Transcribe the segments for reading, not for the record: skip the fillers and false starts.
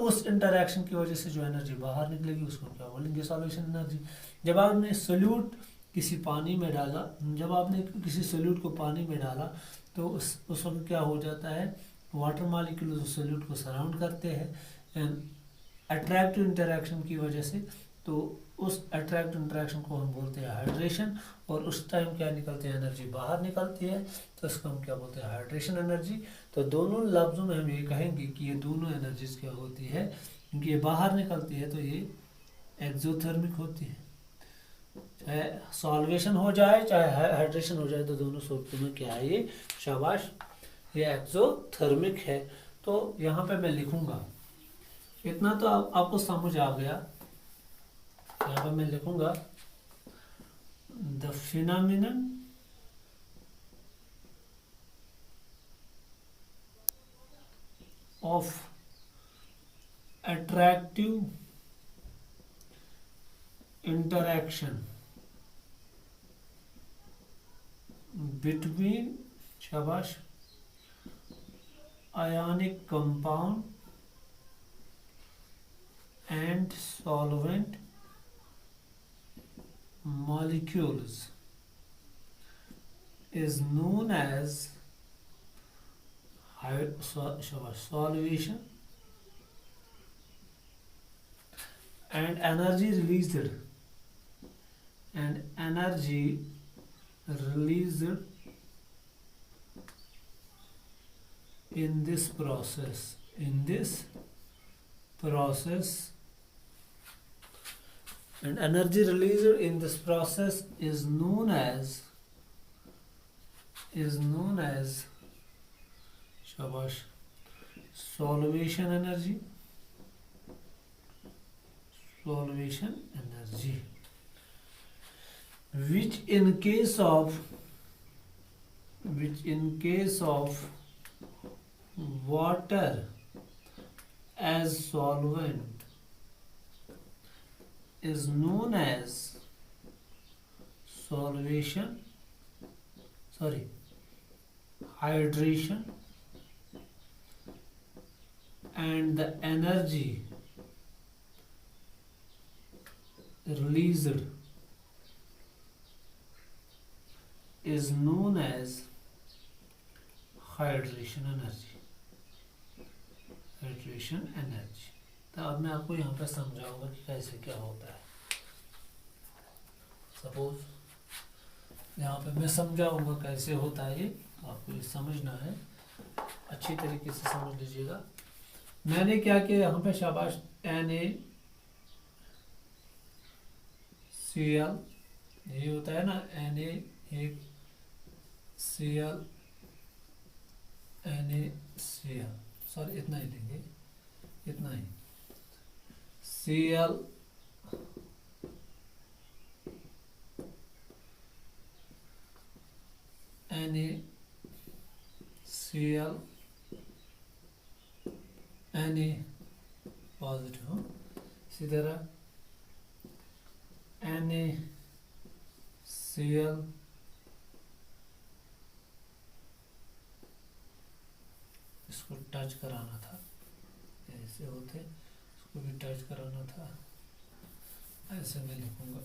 उस इंटरेक्शन की वजह से जो एनर्जी बाहर निकलेगी उसको क्या बोलेंगे, सॉल्यूशन एनर्जी। जब आपने सोल्यूट किसी पानी में डाला, जब आपने किसी सोल्यूट को पानी में डाला तो उस वक्त क्या हो जाता है, वाटर मॉलिक्यूल उस सोल्यूट को सराउंड करते हैं अट्रैक्टिव इंटरेक्शन की वजह से। तो उस अट्रैक्टिव इंटरेक्शन को हम बोलते हैं हाइड्रेशन, और उस टाइम क्या निकलती है, एनर्जी बाहर निकलती है, तो इसको हम क्या बोलते हैं, हाइड्रेशन एनर्जी। तो दोनों लफ्ज़ों में हम ये कहेंगे कि ये दोनों एनर्जीज क्या होती है, क्योंकि ये बाहर निकलती है तो ये एक्सोथर्मिक होती है। चाहे सॉल्वेशन हो जाए चाहे हाइड्रेशन हो जाए, तो दोनों सूरतों में क्या है, ये शाबाश, ये एक्सोथर्मिक है। तो यहाँ पे मैं लिखूंगा, इतना तो आपको समझ आ गया। यहाँ पर मैं लिखूंगा the phenomenon of attractive interaction between शाबाश ionic compound and solvent molecules is known as solvation, and energy released in this process and energy released in this process is known as shabash solvation energy, which in case of water as solvent is known as hydration, and the energy released is known as hydration energy. तो अब मैं आपको यहाँ पे समझाऊंगा कि कैसे क्या होता है। सपोज यहाँ पे मैं समझाऊंगा कैसे होता है, ये आपको ये समझना है, अच्छी तरीके से समझ लीजिएगा। मैंने क्या किया यहाँ पे, शाबाश NaCl, ये होता है ना NaCl, सॉरी इतना ही लेंगे, इतना ही Cl NaCl Na पॉजिटिव, इसी तरह NaCl इसको टच कराना था, ऐसे होते इसको भी टच कराना था, ऐसे मैं लिखूंगा।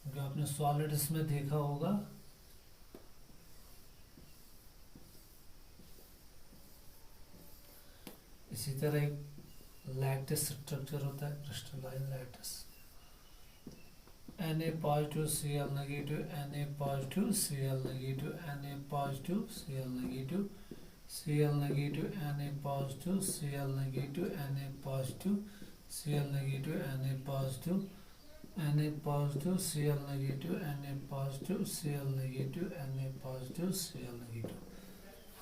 जो आपने सॉलिड्स में देखा होगा, इसी तरह एक लैटिस स्ट्रक्चर होता है, crystalline lattice, Na positive Cl negative, Na positive Cl negative, Na positive Cl negative, Cl negative Na positive Cl negative, Na positive Cl negative, Na positive Cl negative, Na positive Cl negative, Na positive Cl negative।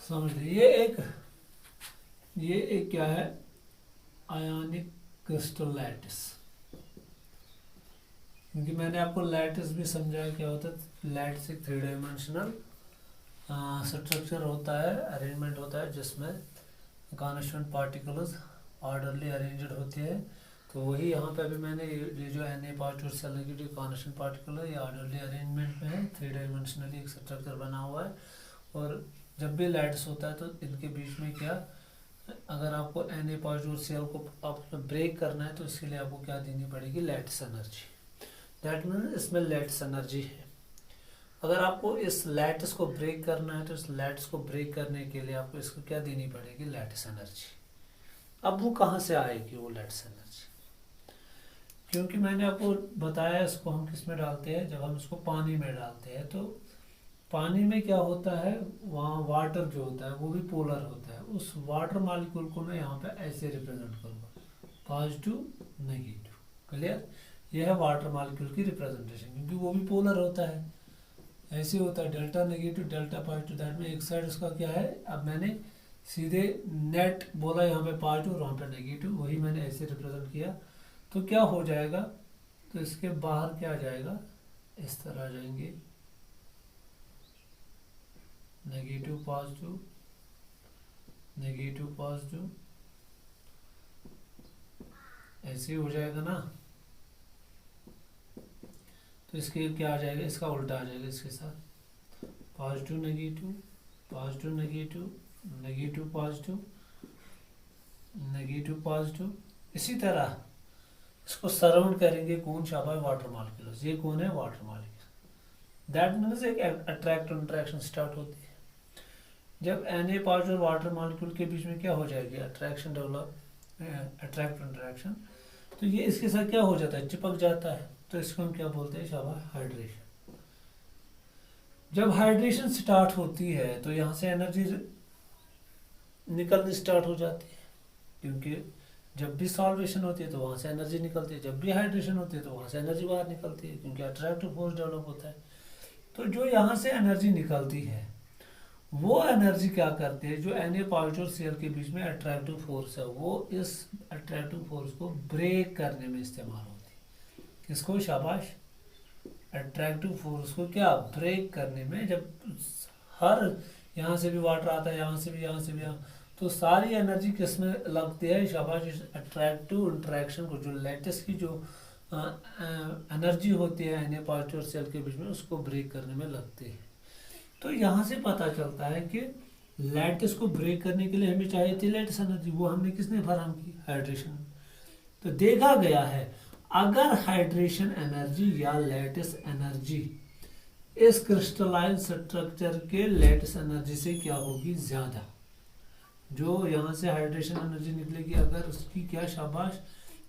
समझ लीजिए, ये एक क्या है, आयनिक crystal lattice. क्योंकि मैंने आपको lattice भी समझाया क्या होता है। लैटिस एक 3 डायमेंशनल स्ट्रक्चर होता है, अरेंजमेंट होता है, जिसमें कॉन्स्टेंट पार्टिकल्स ऑर्डरली अरेंज्ड होते हैं। तो वही यहाँ पे भी मैंने ये जो Na positive cell negative constant particle है, ये ऑर्डरली अरेंजमेंट में है, 3 डायमेंशनली एक स्ट्रक्चर बना हुआ है। और जब भी लैटिस होता है तो इनके बीच में क्या, अगर आपको Na पॉजिटिव सेल को आप ब्रेक करना है तो इसके लिए आपको क्या देनी पड़ेगी, लैटिस एनर्जी। दैट मीन्स इसमें लैटिस एनर्जी है। अगर आपको इस लैटिस को ब्रेक करना है तो इस लैटिस को ब्रेक करने के लिए आपको इसको क्या देनी पड़ेगी, लैटिस एनर्जी। अब वो कहाँ से आएगी वो लैटिस एनर्जी, क्योंकि मैंने आपको बताया इसको हम किस में डालते हैं, जब हम इसको पानी में डालते हैं तो पानी में क्या होता है, वहाँ वाटर जो होता है वो भी पोलर होता है। उस वाटर मॉलिक्यूल को मैं यहाँ पे ऐसे रिप्रेजेंट करूँगा, पॉजिटिव नेगेटिव। क्लियर, यह है वाटर मॉलिक्यूल की रिप्रेजेंटेशन, क्योंकि वो भी पोलर होता है। ऐसे होता है delta negative delta positive, that में एक साइड उसका क्या है, अब मैंने सीधे नेट बोला यहाँ पे पॉजिटिव और वहाँ पे नेगेटिव, वही मैंने ऐसे रिप्रेजेंट किया। तो क्या हो जाएगा, तो इसके बाहर क्या आ जाएगा, इस तरह आ जाएंगे नेगेटिव पॉजिटिव नेगेटिव पॉजिटिव, ऐसे ही हो जाएगा ना। तो इसके क्या आ जाएगा, इसका उल्टा आ जाएगा इसके साथ, positive negative positive negative negative positive negative positive. इसी तरह इसको सराउंड करेंगे कौन, शाबाश वाटर मॉलिक्यूल्स। ये कौन है, वाटर मॉलिक्यूल। दैट मीन्स एक अट्रैक्ट इंटरेक्शन स्टार्ट होती है। जब Na पॉजिटिव वाटर मॉलिक्यूल के बीच में क्या हो जाएगी, अट्रैक्शन डेवलप, अट्रैक्ट इंटरेक्शन, तो ये इसके साथ क्या हो जाता है, चिपक जाता है। तो इसको हम क्या बोलते हैं, शाबाश हाइड्रेशन। जब हाइड्रेशन स्टार्ट होती है तो यहाँ से एनर्जी निकलनी स्टार्ट हो जाती है, क्योंकि जब भी सॉल्वेशन होती है तो वहाँ से एनर्जी निकलती है, जब भी हाइड्रेशन होती है तो वहाँ से एनर्जी बाहर निकलती है, क्योंकि अट्रैक्टिव फोर्स डेवलप होता है। तो जो यहाँ से एनर्जी निकलती है वो एनर्जी क्या करती है, जो Na पॉजिटिव सेल के बीच में अट्रैक्टिव फोर्स है वो इस अट्रैक्टिव फोर्स को ब्रेक करने में इस्तेमाल होती है। किसको, शाबाश, अट्रैक्टिव फोर्स को क्या ब्रेक करने में। जब हर यहाँ से भी वाटर आता है, यहाँ से भी, यहाँ से भी, यहाँ, तो सारी एनर्जी किस में लगती है, शाबाश, इस अट्रैक्टिव इंटरेक्शन को, जो लैटिस की जो एनर्जी होती है Na पॉजिटिव सेल के बीच में, उसको ब्रेक करने में लगती है। तो यहाँ से पता चलता है कि लैटिस को ब्रेक करने के लिए हमें चाहिए थी लैटिस एनर्जी, वो हमने किसने फराहम की, हाइड्रेशन। तो देखा गया है अगर हाइड्रेशन एनर्जी या लैटिस एनर्जी इस क्रिस्टलाइन स्ट्रक्चर के लैटिस एनर्जी से क्या होगी, ज्यादा। जो यहाँ से हाइड्रेशन एनर्जी निकलेगी अगर उसकी क्या, शाबाश,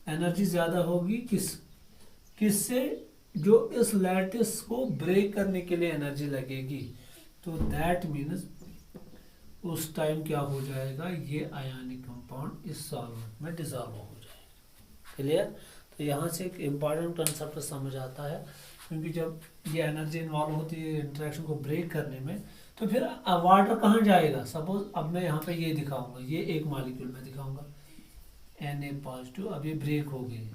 एनर्जी ज्यादा होगी, किससे, जो इस लैटिस को ब्रेक करने के लिए एनर्जी लगेगी। तो दैट मीन्स उस टाइम क्या हो जाएगा, ये आयनिक कंपाउंड इस सॉल्वेंट में डिसॉल्व हो जाएगा। क्लियर। तो यहाँ से एक इम्पॉर्टेंट कंसेप्ट समझ आता है, क्योंकि जब ये एनर्जी इन्वॉल्व होती है इंटरेक्शन को ब्रेक करने में, तो फिर वाटर कहाँ जाएगा। सपोज अब मैं यहाँ पे ये दिखाऊंगा, ये एक मॉलिक्यूल में दिखाऊंगा Na पॉजिटिव, अब ये ब्रेक हो गई,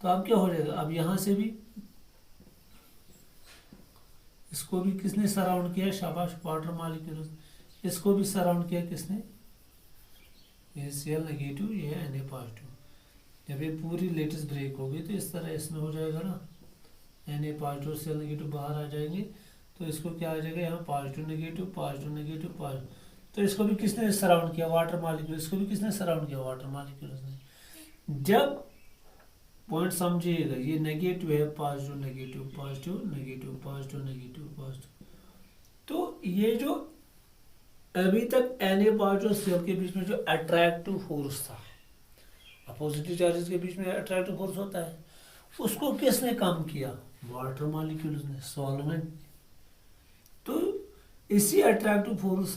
तो अब क्या हो जाएगा, अब यहाँ से भी इसको भी किसने सराउंड किया, शाबाश, वाटर मॉलिक्यूल। इसको भी सराउंड किया किसने, ये Cl नेगेटिव, ये Na पॉजिटिव। जब ये पूरी लेटिस ब्रेक होगी तो इस तरह इसमें हो जाएगा ना, Na पॉजिटिव Cl नेगेटिव बाहर आ जाएंगे, तो इसको क्या आ जाएगा, यहाँ positive negative positive negative positive. तो इसको भी किसने सराउंड किया, वाटर मॉलिक्यूल। इसको भी किसने सराउंड किया, वाटर मॉलिक्यूल ने। जब पॉइंट समझिएगा, ये नेगेटिव है, positive negative positive negative positive negative positive, तो ये जो अभी तक Na पॉजिटिव सेल के बीच में जो अट्रैक्टिव फोर्स था, अपोजिटिव चार्जेस के बीच में अट्रैक्टिव फोर्स होता है, उसको किसने कम किया, वाटर मॉलिक्यूल्स ने, सॉल्वेंट। तो इसी अट्रैक्टिव फोर्स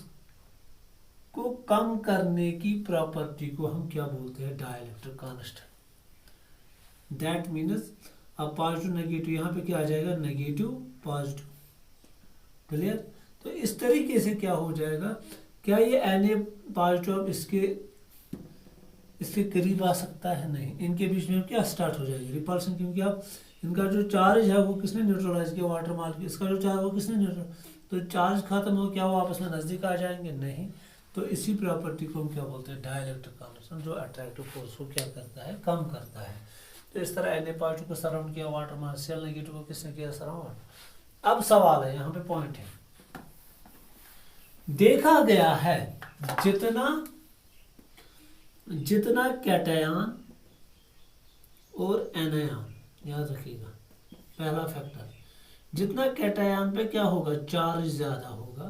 को कम करने की प्रॉपर्टी को हम क्या बोलते हैं, डाइलेक्ट्रिक कांस्टेंट। दैट मीन्स अब पॉजिटिव नेगेटिव, यहाँ पे क्या आ जाएगा, नेगेटिव पॉजिटिव। क्लियर। तो इस तरीके से क्या हो जाएगा, क्या ये Na पॉजिटिव अब इसके करीब आ सकता है, नहीं। इनके बीच में क्या स्टार्ट हो जाएगी, रिपल्सन, क्योंकि अब इनका जो चार्ज है वो किसने न्यूट्रलाइज किया, वाटर मॉलिक्यूल। इसका जो चार्ज वो किसने न्यूट्रल, तो चार्ज खत्म हो, क्या वो आपस में नजदीक आ जाएंगे, नहीं। तो इसी प्रॉपर्टी को हम क्या बोलते हैं, डाइलेक्ट्रिक कांस्टेंट, जो अट्रैक्टिव फोर्स को क्या करता है, कम करता है। तो इस तरह Na पॉजिटिव को सराउंड किया वाटर में, Cl नेगेटिव को किसने किया, सराउंड। अब सवाल है, यहाँ पे पॉइंट है, देखा गया है जितना जितना कैटायन और एनायन, याद रखिएगा पहला फैक्टर, जितना कैटायन पे क्या होगा, चार्ज ज्यादा होगा,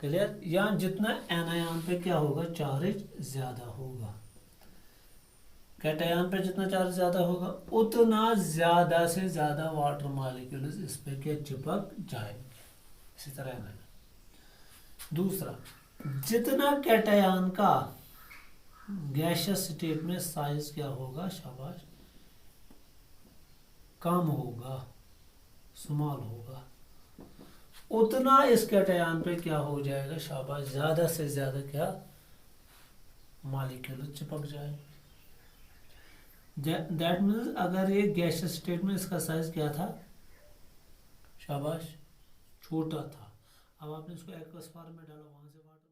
क्लियर, या जितना एनायन पे क्या होगा, चार्ज ज्यादा होगा। कैटायन पे जितना चार्ज ज्यादा होगा उतना ज्यादा से ज्यादा वाटर मॉलिक्यूल्स इस पे क्या चिपक जाएंगे। इसी तरह एनायन। दूसरा, जितना कैटायन का गैसियस स्टेट में साइज क्या होगा, शाबाश, कम होगा, स्मॉल होगा, उतना इस कैटायन पे क्या हो जाएगा, शाबाश, ज्यादा से ज्यादा क्या मॉलिक्यूल चिपक जाएंगे। दैट मीन्स अगर ये गैसियस स्टेट में इसका साइज क्या था, शाबाश, छोटा था, अब आपने इसको एक्वस फॉर्म में डाला, वहां से वाटर